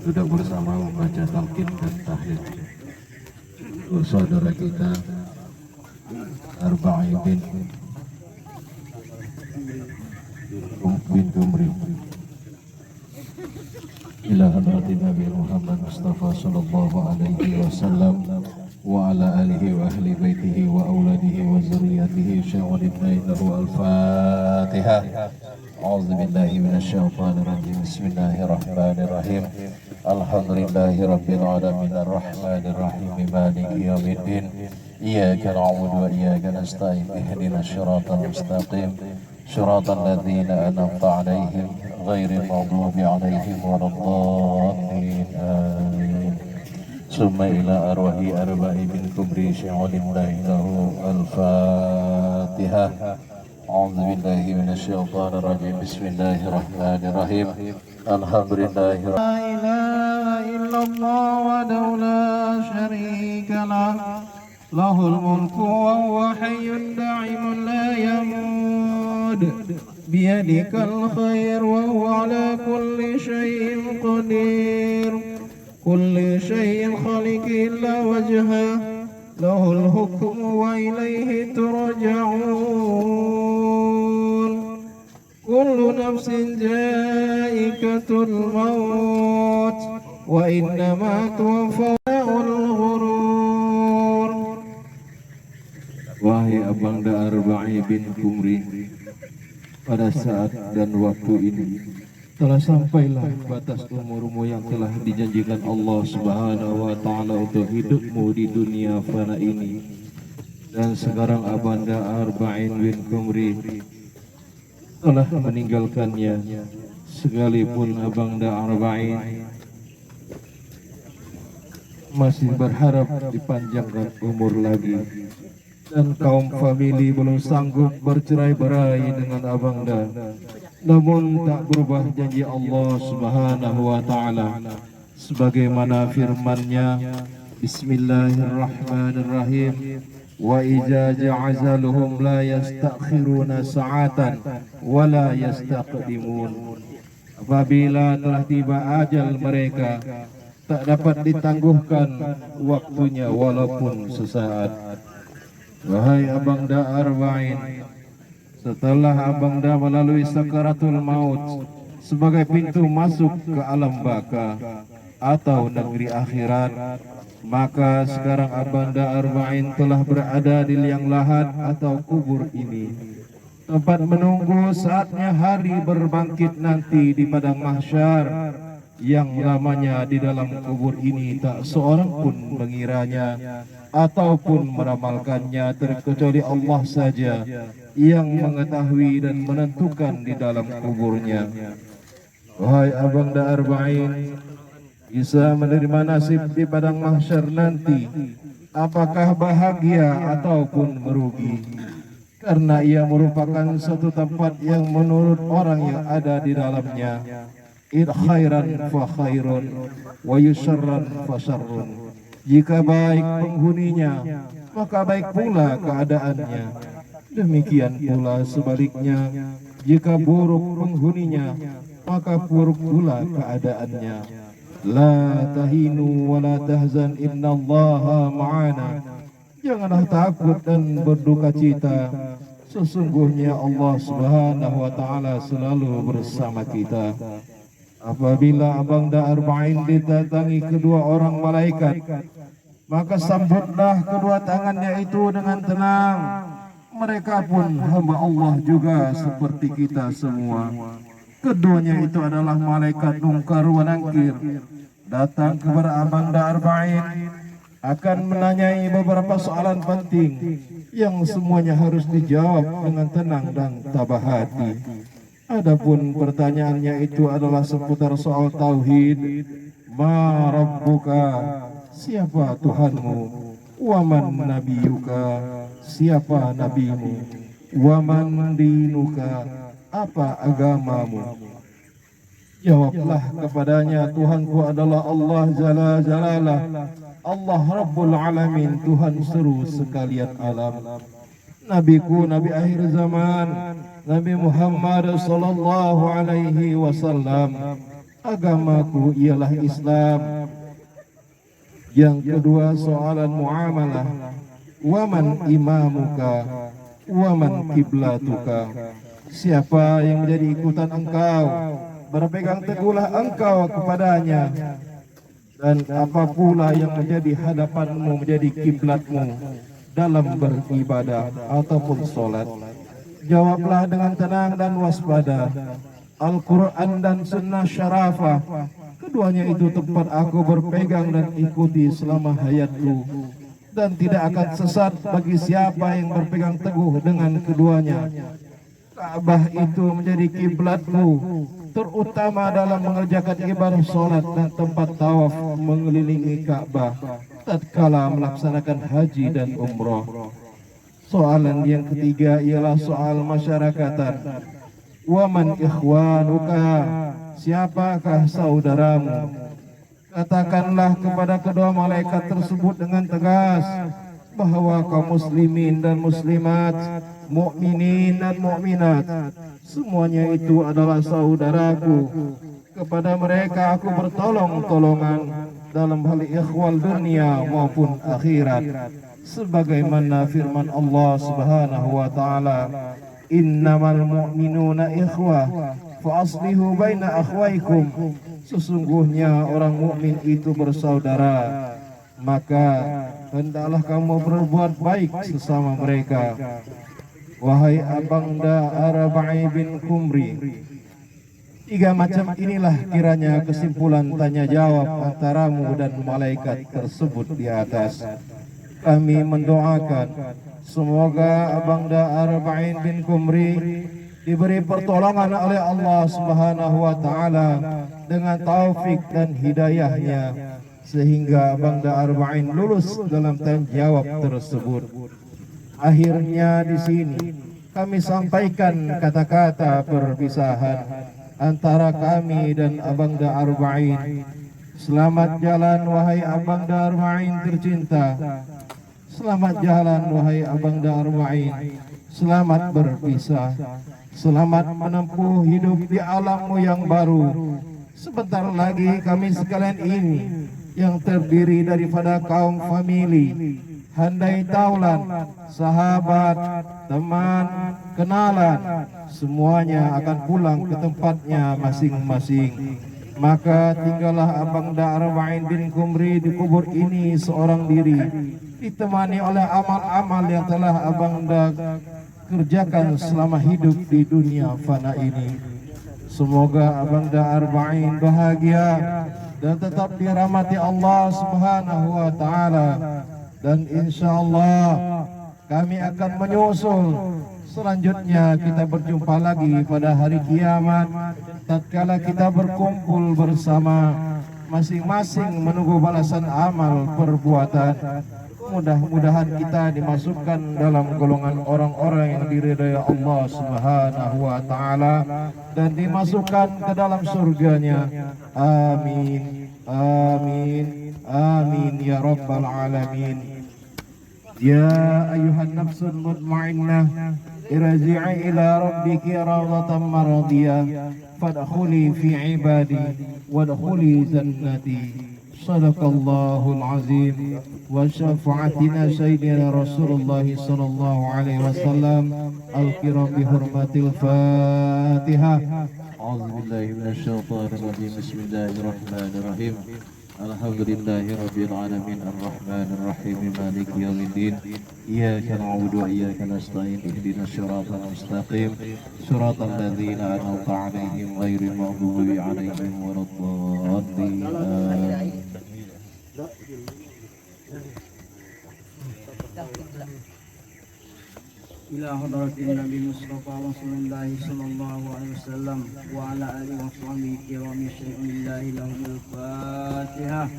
duduk bersama membaca talqin dan tahlil saudara kita Arba'i bin Kumri ila hadrati Nabi Muhammad Mustafa sallallahu alaihi wasallam wa ala alihi wa ahli baitihi wa auladihi wa zurriyatihi syawalidna lahu al-Fatihah. A'udzu billahi minasyaitonir rajim. Bismillahirrahmanirrahim. Alhamdulillahi rabbil alamin arrahmanir rahim maliki yaumiddin. Iyyaka na'budu wa iyyaka nasta'in ihdinas siratal mustaqim siratal ladzina an'amta 'alaihim ghairil maghdubi 'alaihim waladdallin. Amin. Summa ila arwahi arba'i bin kubri syai'ulillahi lahu al-Fatihah. A'udzu billahi minasyaitonir rajim. Bismillahirrahmanirrahim. Alhamdulillahi la ilaha illallah wahdahu la syarika lah. Lahul mulku wa huwa hayyun da'imun la yamut. Biyadikal khair wa huwa ala kulli syai'in qadir. Kulli syai'in khaliq illa wajhah. Lahul hukmu wa ilaihi turja'un. Kullu nafsin ja'ikatul maut wa innama tuwaffawul ghurur. Wahai Abangda Arba'i bin Kumri, pada saat dan waktu ini telah sampailah batas umurmu yang telah dijanjikan Allah Subhanahu wa Ta'ala untuk hidupmu di dunia fana ini. Dan sekarang Abanda Arba'in bin Kumri telah meninggalkannya, sekalipun Abanda Arba'in masih berharap dipanjangkan umur lagi, dan kaum famili belum sanggup bercerai-berai dengan Abangda. Namun tak berubah janji Allah Subhanahu wa Ta'ala, sebagaimana firman-Nya, Bismillahirrahmanirrahim, wa idza ja'azaluhum la yastakhiruna sa'atan wa la yastaqdimun. Apabila telah tiba ajal mereka, tak dapat ditangguhkan waktunya walaupun sesaat. Wahai Abangda Arba'in, setelah Abangda melalui sakaratul maut sebagai pintu masuk ke alam baka atau negeri akhirat, maka sekarang Abangda Arba'in telah berada di liang lahat atau kubur ini, tempat menunggu saatnya hari berbangkit nanti di padang mahsyar, yang lamanya di dalam kubur ini tak seorang pun mengiranya ataupun meramalkannya, terkecuali Allah saja yang mengetahui dan menentukan di dalam kuburnya. Wahai Abangda Arba'in, bisa menerima nasib di padang mahsyar nanti, apakah bahagia ataupun merugi? Karena ia merupakan satu tempat yang menurut orang yang ada di dalamnya, id khairan fa khairun wa yusarran fa syarrun. Jika baik penghuninya, maka baik pula keadaannya. Demikian pula sebaliknya, jika buruk penghuninya, maka buruk pula keadaannya. La tahinu wa la tahzan innallaha ma'ana. Janganlah takut dan berduka cita, sesungguhnya Allah Subhanahu wa Ta'ala selalu bersama kita. Apabila Abangda Arba'in didatangi kedua orang malaikat, maka sambutlah kedua tangannya itu dengan tenang. Mereka pun hamba Allah juga seperti kita semua. Keduanya itu adalah malaikat Munkar wa Nakir, datang kepada Abangda Arba'in, akan menanyai beberapa soalan penting yang semuanya harus dijawab dengan tenang dan tabah hati. Adapun pertanyaannya itu adalah seputar soal tauhid. Ma rabbuka, siapa Tuhanmu? Wa man nabiyuka, siapa nabimu? Wa man dinuka, apa agamamu? Jawablah kepadanya, Tuhanku adalah Allah Jalla Jalalah, Allah Rabbul Alamin, Tuhan seru sekalian alam. Nabiku, Nabi akhir zaman, Nabi Muhammad sallallahu alaihi wasallam agamaku ialah Islam. Yang kedua soalan muamalah, waman imamuka, waman kiblatuka, siapa yang menjadi ikutan engkau, berpegang teguhlah engkau kepadanya, dan apa pula yang menjadi hadapanmu, menjadi kiblatmu dalam beribadah ataupun solat. Jawablah dengan tenang dan waspada. Al-Quran dan Sunnah Syarafah, keduanya itu tempat aku berpegang dan ikuti selama hayatku, dan tidak akan sesat bagi siapa yang berpegang teguh dengan keduanya. Ka'bah itu menjadi kiblatku, terutama dalam mengerjakan ibadah solat dan tempat tawaf mengelilingi Ka'bah tatkala melaksanakan haji dan umrah. Soalan yang ketiga ialah soal masyarakatan. Waman ikhwanuka, siapakah saudaramu? Katakanlah kepada kedua malaikat tersebut dengan tegas bahwa kaum muslimin dan muslimat, mukminin dan mukminat, semuanya itu adalah saudaraku. Kepada mereka aku bertolong-tolongan dalam hal ikhwal dunia maupun akhirat, sebagaimana firman Allah Subhanahu wa taala, innamal mu'minuna ikhwah fa aslihu baina akhwaikum, sesungguhnya orang mukmin itu bersaudara, maka hendaklah kamu berbuat baik sesama mereka. Wahai Abangda Arabai bin Kumri, tiga macam inilah kiranya kesimpulan tanya jawab antaramu dan malaikat tersebut di atas. Kami mendoakan semoga Abangda Arba'in bin Kumri diberi pertolongan oleh Allah Subhanahu wa taala dengan taufik dan hidayahnya, sehingga Abangda Arba'in lulus dalam tanya jawab tersebut. Akhirnya di sini kami sampaikan kata-kata perpisahan antara kami dan Abangda Arba'in. Selamat jalan wahai Abangda Arba'in tercinta. Selamat jalan wahai Abangda Arba'in. Selamat berpisah. Selamat menempuh hidup di alammu yang baru. Sebentar lagi kami sekalian ini yang terdiri daripada kaum famili, handai taulan, sahabat, teman, kenalan, semuanya akan pulang ke tempatnya masing-masing. Maka tinggallah Abangda Arba'in bin Kumri di kubur ini seorang diri, ditemani oleh amal-amal yang telah Abangda kerjakan selama hidup di dunia fana ini. Semoga Abangda Arba'in bahagia dan tetap dirahmati Allah Subhanahu wa taala, dan insyaallah kami akan menyusul selanjutnya. Kita berjumpa lagi pada hari kiamat tatkala kita berkumpul bersama, masing-masing menunggu balasan amal perbuatan. Mudah-mudahan kita dimasukkan dalam golongan orang-orang yang diridhai Allah Subhanahu wa taala dan dimasukkan ke dalam surganya. Amin. Amin. Amin ya rabbal alamin. Ya ayuhan nafsul mutmainnah, irji'i ila rabbiki rawdatan maradiyah, fadkhuli fi ibadi wadkhuli jannati. Sadaqallahul azim. Wa syafa'atina sayyidina Rasulullah sallallahu alaihi wasallam al-kiram bi hurmatil Fatihah. A'udzubillahi minasyaitonir rajim. Bismillahirrahmanirrahim. Alhamdulillahi rabbil alamin, arrahmanir rahim, maliki yaumiddin. Iyyaka na'budu wa iyyaka nasta'in. Ihdinas siratal mustaqim, siratal ladzina an'amta 'alaihim ghairil maghdubi 'alaihim waladdallin. Ila hadratin Nabi Mustafa Rasulullah sallallahu alaihi wasallam wa ala alihi wa sahbihi wa min syai'in lahul Fatihah.